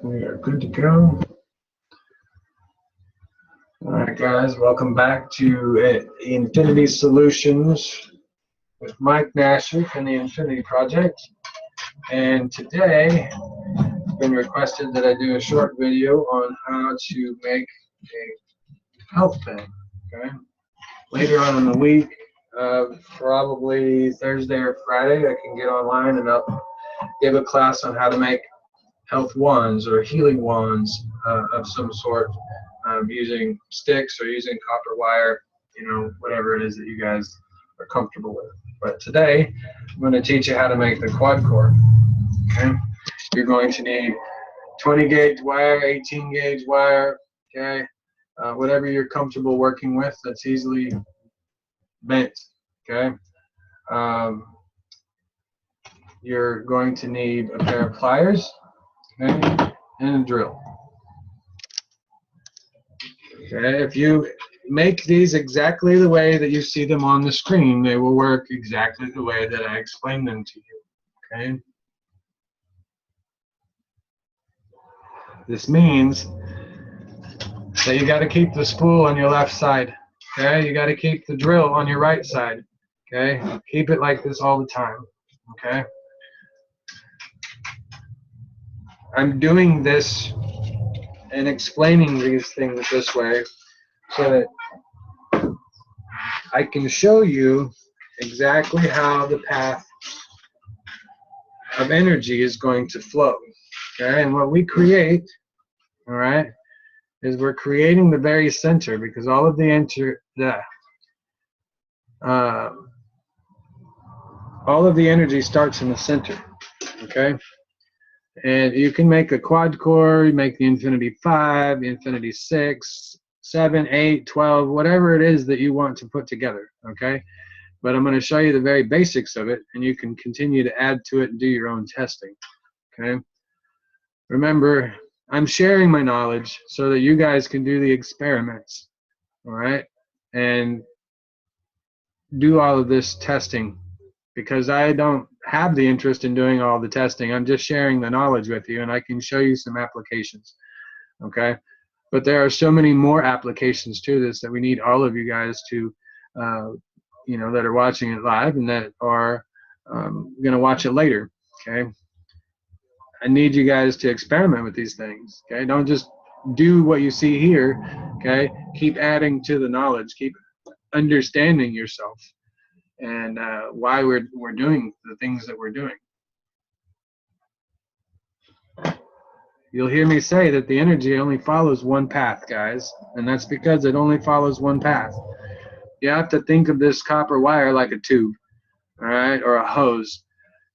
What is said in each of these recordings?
We are good to go. All right, guys, welcome back to Infinity Solutions with Mike Nasher from the Infinity Project. And today, it's been requested that I do a short video on how to make a health pen. Okay. Later on in the week, probably Thursday or Friday, I can get online and I'll give a class on how to make health wands or healing wands of some sort, using sticks or using copper wire, whatever it is that you guys are comfortable with. But today, I'm going to teach you how to make the quad core. Okay, you're going to need 20 gauge wire, 18 gauge wire. Okay, whatever you're comfortable working with that's easily bent. Okay, you're going to need a pair of pliers. Okay, and a drill. Okay, if you make these exactly the way that you see them on the screen, they will work exactly the way that I explained them to you. Okay. This means that you got to keep the spool on your left side. Okay, you got to keep the drill on your right side. Okay, keep it like this all the time. Okay. I'm doing this and explaining these things this way so that I can show you exactly how the path of energy is going to flow. Okay, and what we create, all right, is we're creating the very center, because all of the energy starts in the center. Okay, and you can make a quad core, you make the Infinity 5, the Infinity 6, 7, 8, 12, whatever it is that you want to put together. Okay, but I'm going to show you the very basics of it, and you can continue to add to it and do your own testing. Okay, remember, I'm sharing my knowledge so that you guys can do the experiments, all right, and do all of this testing, because I don't have the interest in doing all the testing. I'm just sharing the knowledge with you, and I can show you some applications. Okay, but there are so many more applications to this that we need all of you guys to that are watching it live and that are going to watch it later. Okay, I need you guys to experiment with these things. Okay, don't just do what you see here. Okay, keep adding to the knowledge, keep understanding yourself and why we're doing the things that we're doing. You'll hear me say that the energy only follows one path, guys, and that's because it only follows one path. You have to think of this copper wire like a tube, all right, or a hose.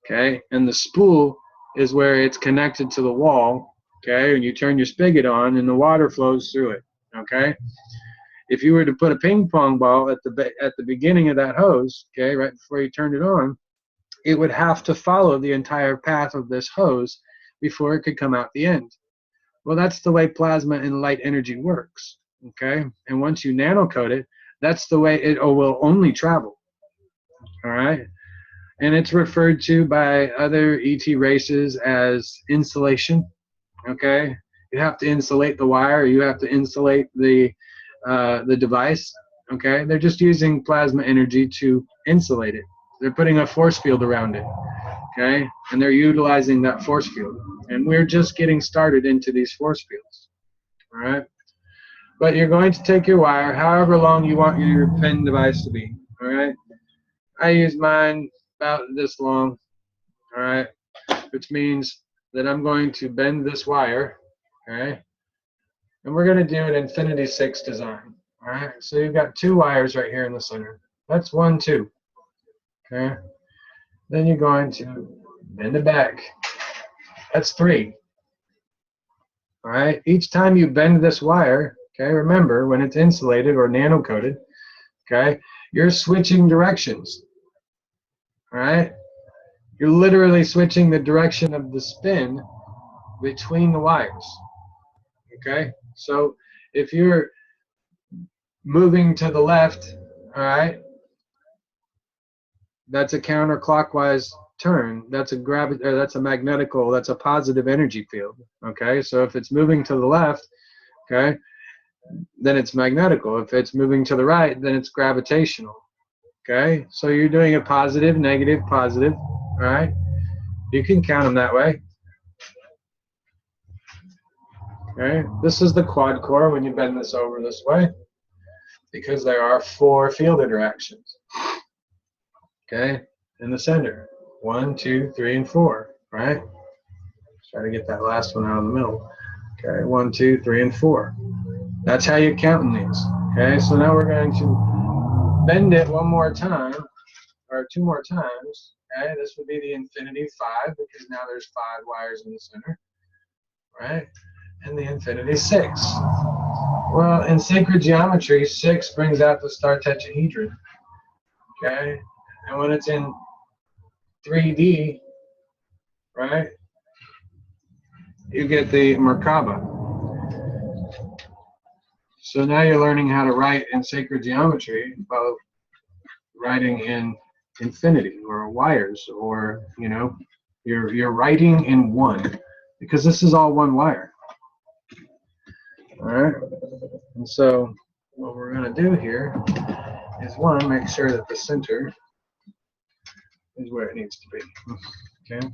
Okay, and the spool is where it's connected to the wall. Okay, and you turn your spigot on and the water flows through it. Okay, if you were to put a ping pong ball at the beginning of that hose, okay, right before you turned it on, it would have to follow the entire path of this hose before it could come out the end. Well, that's the way plasma and light energy works. Okay, and once you nanocoat it, that's the way it will only travel. All right. And it's referred to by other ET races as insulation. Okay, you have to insulate the wire, you have to insulate the device. Okay, they're just using plasma energy to insulate it. They're putting a force field around it. Okay, and they're utilizing that force field. And we're just getting started into these force fields. All right, but you're going to take your wire however long you want your pen device to be. All right, I use mine about this long, all right, which means that I'm going to bend this wire, okay, and we're going to do an Infinity 6 design, all right. So you've got two wires right here in the center. That's 1, 2, okay. Then you're going to bend it back. That's 3, all right. Each time you bend this wire, okay, remember when it's insulated or nano-coated, okay, you're switching directions. All right, you're literally switching the direction of the spin between the wires. Okay, so if you're moving to the left, all right, that's a counterclockwise turn, that's a that's a magnetical, that's a positive energy field. Okay, so if it's moving to the left, okay, then it's magnetical. If it's moving to the right, then it's gravitational. Okay, so you're doing a positive, negative, positive. All right, you can count them that way. Okay, this is the quad core when you bend this over this way, because there are 4 field interactions. Okay, in the center, 1, 2, 3, and 4. Right. Try to get that last one out of the middle. Okay, 1, 2, 3, and 4. That's how you're counting these. Okay, so now we're going to bend it one more time, or 2 more times. Okay, this would be the infinity 5, because now there's 5 wires in the center. Right, and the infinity 6. Well, in sacred geometry, 6 brings out the star tetrahedron. Okay, and when it's in 3D, right, you get the Merkaba. So now you're learning how to write in sacred geometry about writing in infinity or wires, or you're writing in 1, because this is all 1 wire. All right, and so what we're going to do here is, 1, make sure that the center is where it needs to be. Okay,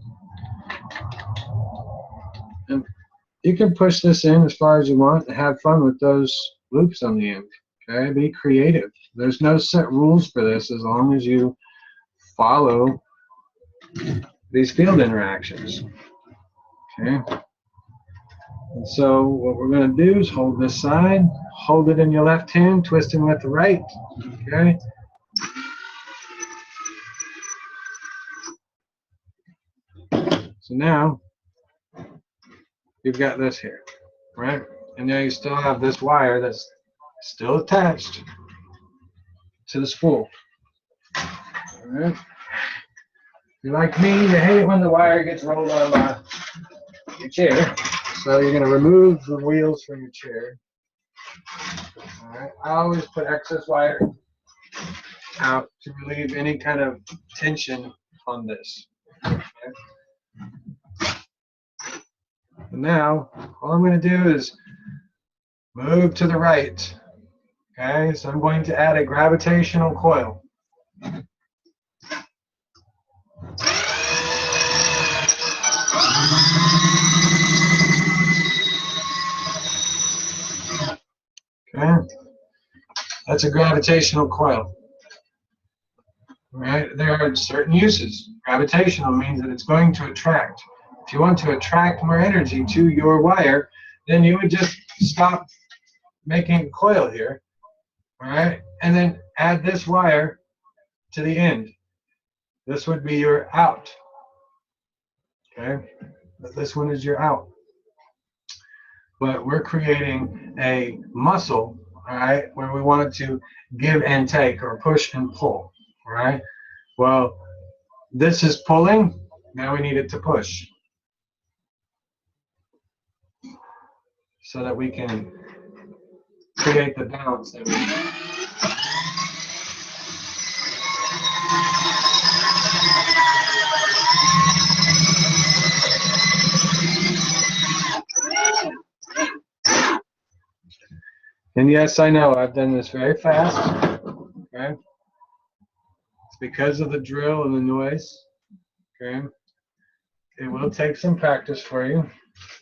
and you can push this in as far as you want and have fun with those loops on the end. Okay, be creative. There's no set rules for this, as long as you follow these field interactions. Okay, and so what we're going to do is hold this side, hold it in your left hand, twisting with the right. Okay, so now you've got this here, right? And now you still have this wire that's still attached to the spool. All right. If you're like me, you hate it when the wire gets rolled on by your chair. So you're going to remove the wheels from your chair. All right. I always put excess wire out to relieve any kind of tension on this. Okay. And now, all I'm going to do is move to the right. Okay, so I'm going to add a gravitational coil. Okay, that's a gravitational coil. Right, there are certain uses. Gravitational means that it's going to attract. If you want to attract more energy to your wire, then you would just stop making a coil here, all right, and then add this wire to the end. This would be your out. Okay, this one is your out. But we're creating a muscle, all right, where we want it to give and take, or push and pull. All right. Well, this is pulling. Now we need it to push, so that we can create the balance that we need. And yes, I know I've done this very fast. Okay. It's because of the drill and the noise. Okay. It will take some practice for you.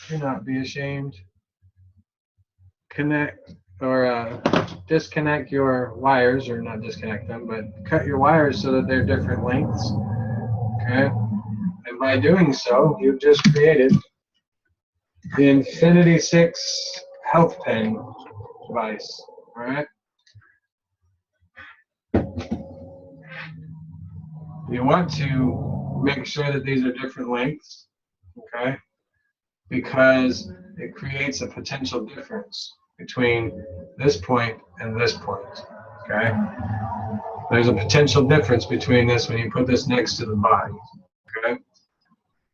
Do not be ashamed. Connect or disconnect your wires, or not disconnect them, but cut your wires so that they're different lengths. Okay. And by doing so, you've just created the Infinity 6 health pen device. All right. You want to make sure that these are different lengths, okay? Because it creates a potential difference between this point and this point, okay? There's a potential difference between this when you put this next to the body, okay?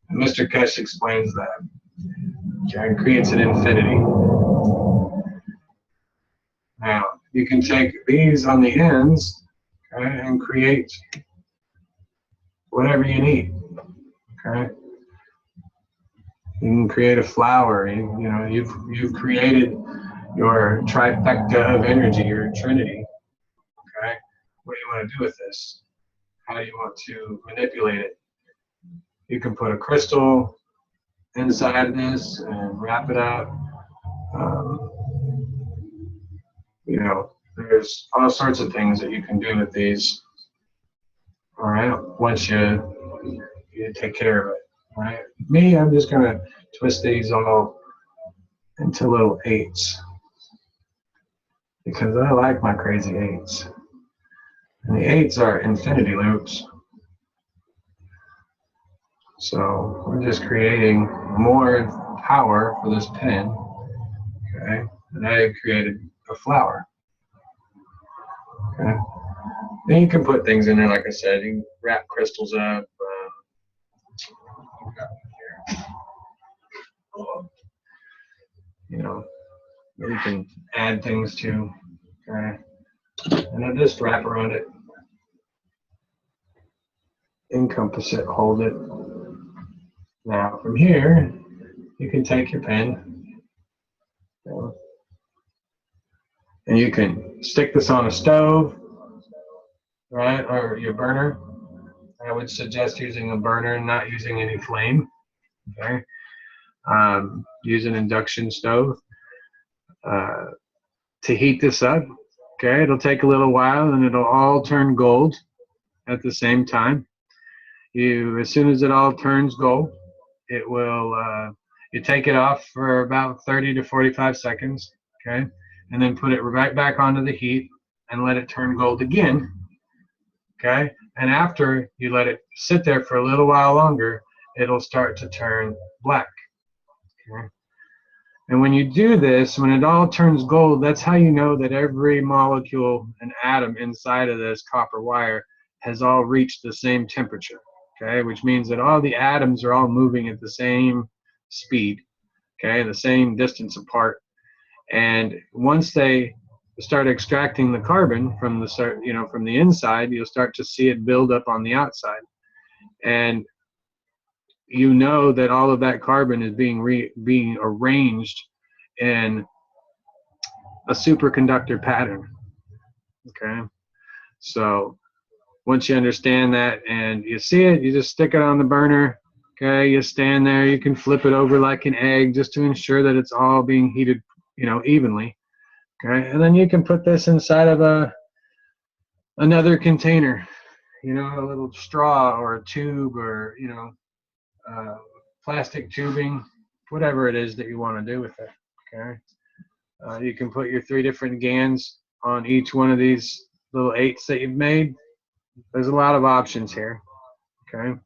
And Mr. Kesh explains that. Okay, it creates an infinity. Now, you can take these on the ends, okay, and create whatever you need. Okay. You can create a flower. You know, you've created your trifecta of energy, your trinity. Okay. What do you want to do with this? How do you want to manipulate it? You can put a crystal inside of this and wrap it up. Um, you know, there's all sorts of things that you can do with these. All right. Once you take care of it. All right. Me, I'm just gonna twist these all into little eights because I like my crazy eights. And the eights are infinity loops. So we're just creating more power for this pen. Okay. And I created a flower. Okay. Then you can put things in there, like I said. You can wrap crystals up. You know, you can add things to. Okay. And then just wrap around it. Encompass it, hold it. Now from here, you can take your pen and you can stick this on a stove, right, or your burner. I would suggest using a burner and not using any flame. Okay, use an induction stove to heat this up. Okay, it'll take a little while and it'll all turn gold at the same time. As soon as it all turns gold, it will. You take it off for about 30 to 45 seconds. Okay, and then put it right back onto the heat and let it turn gold again. Okay, and after you let it sit there for a little while longer, it'll start to turn black. Okay, and when you do this, when it all turns gold, that's how you know that every molecule and atom inside of this copper wire has all reached the same temperature. Okay, which means that all the atoms are all moving at the same speed. Okay, the same distance apart. And once they start extracting the carbon from the from the inside, you'll start to see it build up on the outside, and you know that all of that carbon is being arranged in a superconductor pattern. Okay, so once you understand that and you see it, you just stick it on the burner. Okay, you stand there, you can flip it over like an egg just to ensure that it's all being heated, evenly. Okay, and then you can put this inside of another container, a little straw or a tube or plastic tubing, whatever it is that you want to do with it. Okay, you can put your 3 different GANs on each one of these little 8s that you've made. There's a lot of options here. Okay.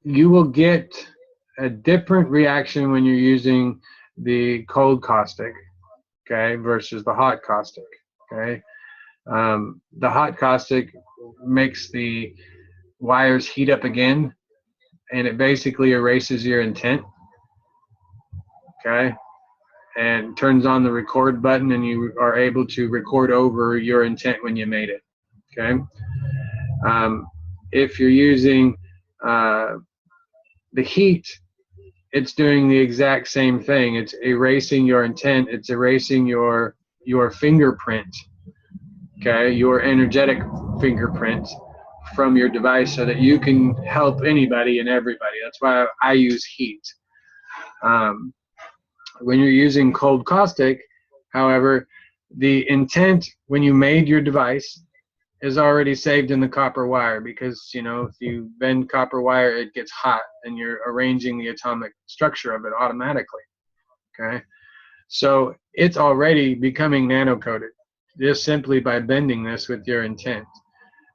You will get a different reaction when you're using the cold caustic, okay, versus the hot caustic. Okay, the hot caustic makes the wires heat up again, and it basically erases your intent. Okay, and turns on the record button, and you are able to record over your intent when you made it. Okay, if you're using the heat, it's doing the exact same thing. It's erasing your intent. It's erasing your fingerprint, okay, your energetic fingerprint from your device so that you can help anybody and everybody. That's why I use heat. When you're using cold caustic, however, the intent when you made your device is already saved in the copper wire, because if you bend copper wire, it gets hot and you're arranging the atomic structure of it automatically. Okay, so it's already becoming nano-coated just simply by bending this with your intent.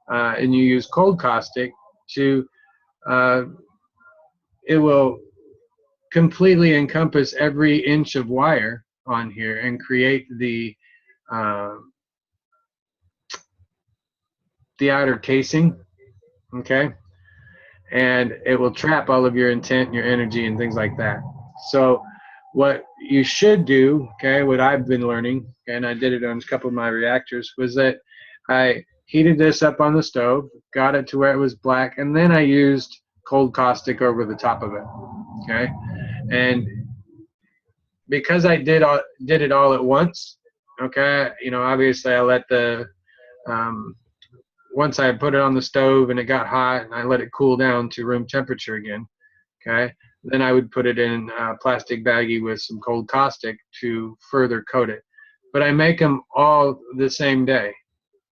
And you use cold caustic to it will completely encompass every inch of wire on here and create the outer casing. Okay, and it will trap all of your intent and your energy and things like that. So what you should do, okay, what I've been learning, and I did it on a couple of my reactors, was that I heated this up on the stove, got it to where it was black, and then I used cold caustic over the top of it. Okay, and because I did it all at once. Okay, you know, obviously I let the um, once I put it on the stove and it got hot, and I let it cool down to room temperature again. Okay, then I would put it in a plastic baggie with some cold caustic to further coat it. But I make them all the same day,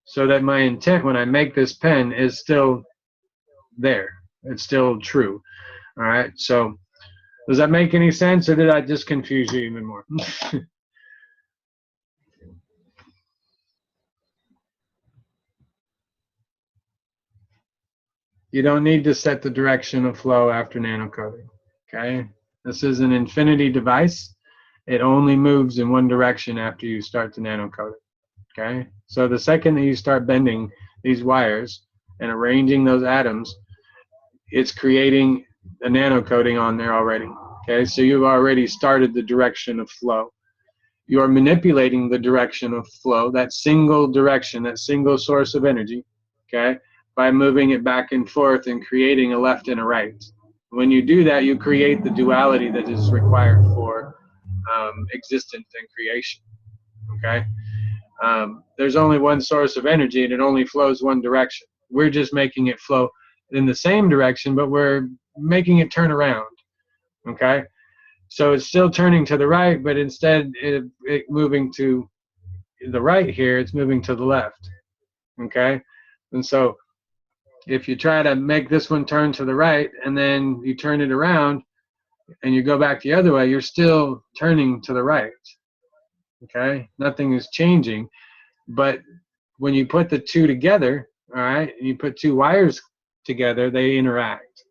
so that my intent when I make this pen is still there. It's still true. All right. So does that make any sense, or did I just confuse you even more? You don't need to set the direction of flow after nanocoating. Okay. This is an infinity device. It only moves in one direction after you start to nanocoat it. Okay. So the second that you start bending these wires and arranging those atoms, it's creating a nanocoating on there already. Okay, so you've already started the direction of flow. You are manipulating the direction of flow, that single direction, that single source of energy, okay, by moving it back and forth and creating a left and a right. When you do that, you create the duality that is required for existence and creation. Okay, there's only one source of energy, and it only flows one direction. We're just making it flow in the same direction, but we're making it turn around. Okay, so it's still turning to the right, but instead it moving to the right here, it's moving to the left. Okay, and so if you try to make this one turn to the right and then you turn it around and you go back the other way, you're still turning to the right. Okay, nothing is changing. But when you put the two together, all right, and you put two wires together, they interact.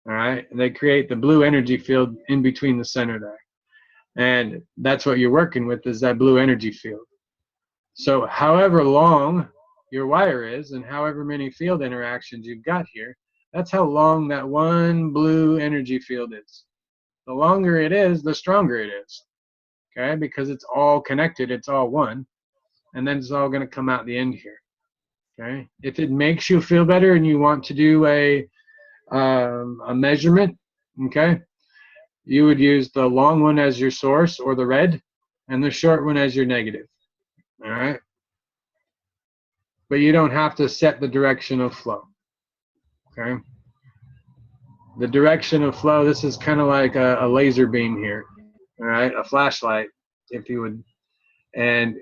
All right, and they create the blue energy field in between the center there. And that's what you're working with, is that blue energy field. So however long your wire is and however many field interactions you've got here, that's how long that one blue energy field is. The longer it is, the stronger it is. Okay, because it's all connected, it's all one, and then it's all going to come out the end here. Okay, if it makes you feel better and you want to do a measurement, okay, you would use the long one as your source, or the red, and the short one as your negative. All right, but you don't have to set the direction of flow. Okay, the direction of flow, this is kind of like a laser beam here. All right, a flashlight, if you would. And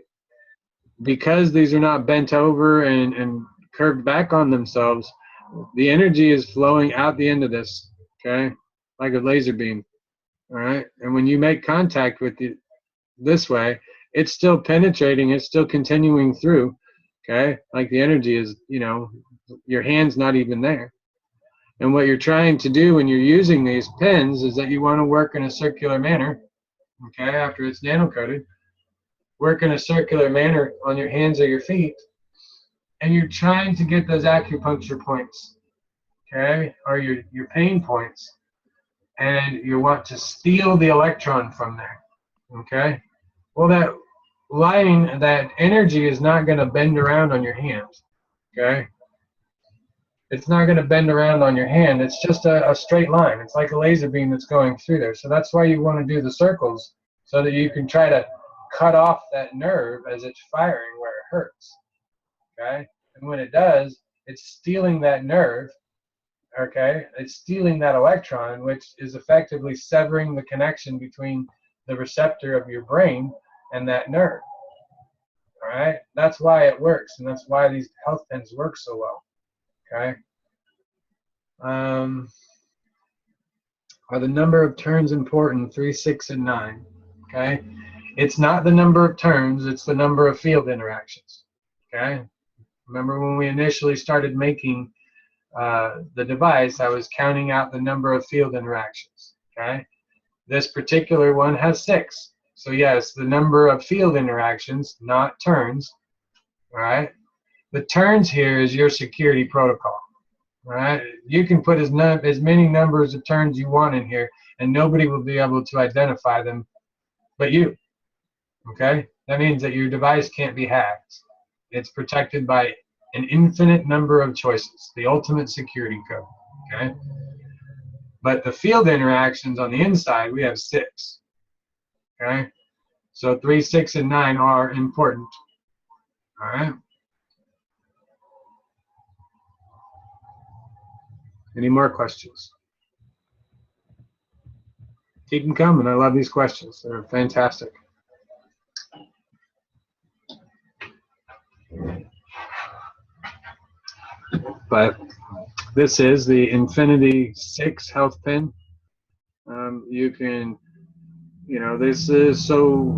because these are not bent over and curved back on themselves, the energy is flowing out the end of this, okay, like a laser beam. All right, and when you make contact with it this way, it's still penetrating, it's still continuing through, okay, like the energy is, you know, your hand's not even there. And what you're trying to do when you're using these pens is that you want to work in a circular manner, okay, after it's nano-coated, work in a circular manner on your hands or your feet, and you're trying to get those acupuncture points, okay, or your pain points, and you want to steal the electron from there, okay? Well, that line, that energy is not going to bend around on your hand, okay? It's not going to bend around on your hand. It's just a straight line. It's like a laser beam that's going through there. So that's why you want to do the circles, so that you can try to cut off that nerve as it's firing where it hurts, okay? And when it does, it's stealing that nerve, okay? It's stealing that electron, which is effectively severing the connection between the receptor of your brain and that nerve, all right? That's why it works, and that's why these health pens work so well, okay? Are the number of turns important? 3, 6, and 9, okay? It's not the number of turns, it's the number of field interactions, okay? Remember when we initially started making the device, I was counting out the number of field interactions, okay? This particular one has 6. So yes, the number of field interactions, not turns, all right? The turns here is your security protocol, all right? You can put as many numbers of turns you want in here, and nobody will be able to identify them but you, okay? That means that your device can't be hacked, It's protected by an infinite number of choices, the ultimate security code. Okay? But the field interactions on the inside, we have 6. Okay? So 3, 6, and 9 are important. All right? Any more questions? Keep them coming. I love these questions. They're fantastic. But this is the Infinity 6 health pin. You can, this is so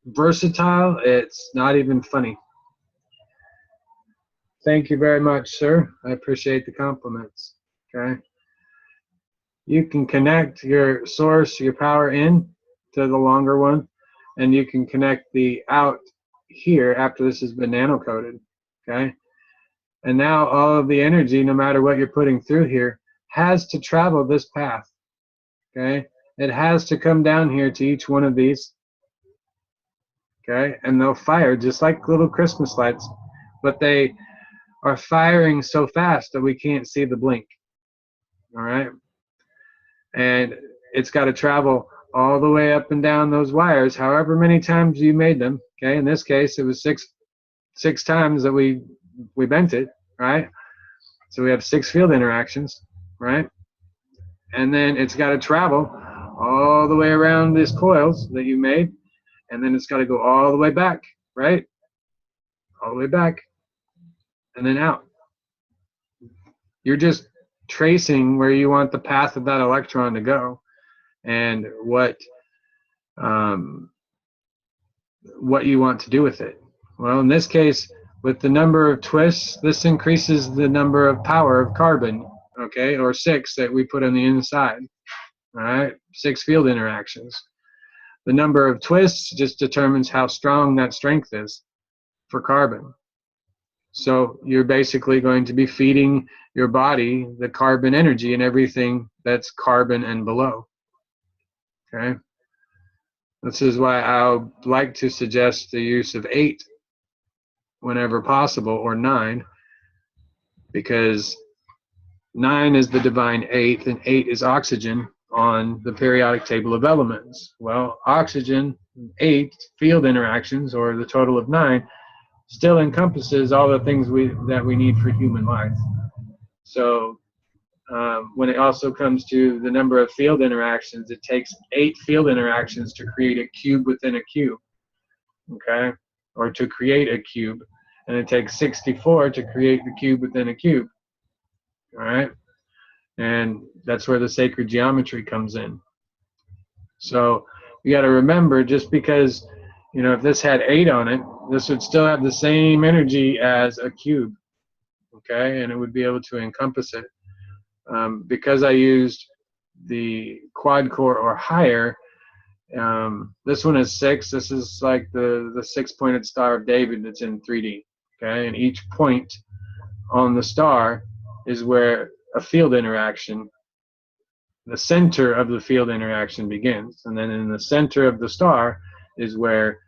versatile, it's not even funny. Thank you very much, sir. I appreciate the compliments. Okay. You can connect your source, your power in to the longer one, and you can connect the out here after this has been nano coated. Okay. And now all of the energy, no matter what you're putting through here, has to travel this path. Okay. It has to come down here to each one of these. Okay. And they'll fire just like little Christmas lights, but they are firing so fast that we can't see the blink. All right. And it's got to travel all the way up and down those wires, however many times you made them. Okay, in this case, it was six times that we bent it, right? So we have 6 field interactions, right? And then it's got to travel all the way around these coils that you made, and then it's got to go all the way back, right? All the way back, and then out. You're just tracing where you want the path of that electron to go, and what you want to do with it. Well, in this case, with the number of twists, this increases the number of power of carbon, okay, or 6 that we put on the inside. All right, 6 field interactions. The number of twists just determines how strong that strength is for carbon. So you're basically going to be feeding your body the carbon energy and everything that's carbon and below. Okay. This is why I would like to suggest the use of 8 whenever possible, or 9, because 9 is the divine 8th, and 8 is oxygen on the periodic table of elements. Well, oxygen, 8 field interactions, or the total of 9, still encompasses all the things that we need for human life. So when it also comes to the number of field interactions, it takes 8 field interactions to create a cube within a cube, okay, or to create a cube, and it takes 64 to create the cube within a cube. All right, and that's where the sacred geometry comes in. So you got to remember, just because, if this had 8 on it, this would still have the same energy as a cube, okay, and it would be able to encompass it. Because I used the quad core or higher, this one is 6. This is like the 6-pointed Star of David that's in 3D, okay, and each point on the star is where a field interaction, the center of the field interaction begins, and then in the center of the star is where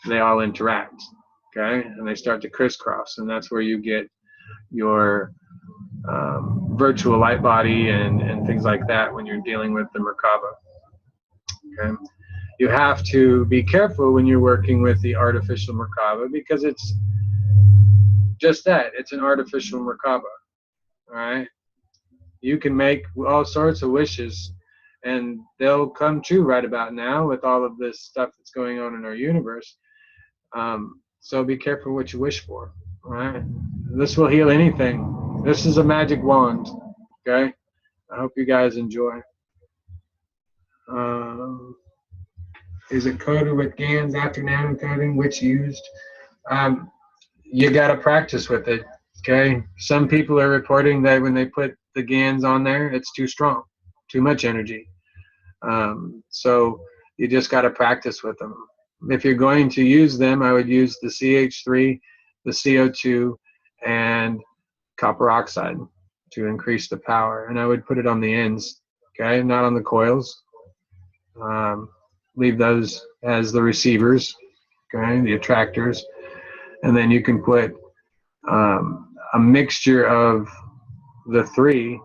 they all interact, okay, and they start to crisscross, and that's where you get your virtual light body and things like that when you're dealing with the Merkaba. Okay, you have to be careful when you're working with the artificial Merkaba, because it's just that, it's an artificial Merkaba. All right, you can make all sorts of wishes and they'll come true right about now with all of this stuff that's going on in our universe. So be careful what you wish for. All right, this will heal anything. This is a magic wand. Okay, I hope you guys enjoy. Is it coated with GANs after nano coating? Which used? You got to practice with it. Okay, some people are reporting that when they put the GANs on there, it's too strong, too much energy. So you just got to practice with them. If you're going to use them, I would use the CH3, the CO2, and copper oxide to increase the power. And I would put it on the ends, okay, not on the coils. leave those as the receivers, okay, the attractors, and then you can put a mixture of the three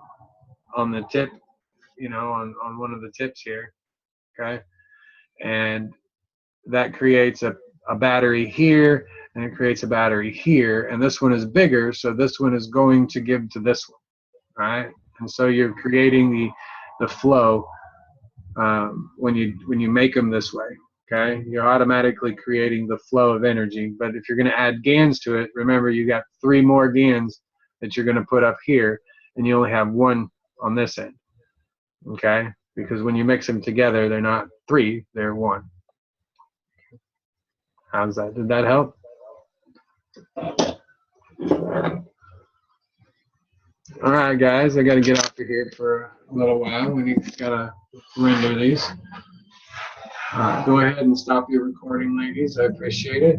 on the tip, you know, on one of the tips here, okay, and that creates a battery here, and it creates a battery here, and this one is bigger, so this one is going to give to this one, right? And so you're creating the flow when you make them this way, okay? You're automatically creating the flow of energy. But if you're going to add GANs to it, remember you got 3 more GANs that you're going to put up here, and you only have 1 on this end, okay? Because when you mix them together, they're not 3, they're 1. How's that? Did that help? All right, guys, I got to get off of here for a little while. We got to render these. Go ahead and stop your recording, ladies. I appreciate it.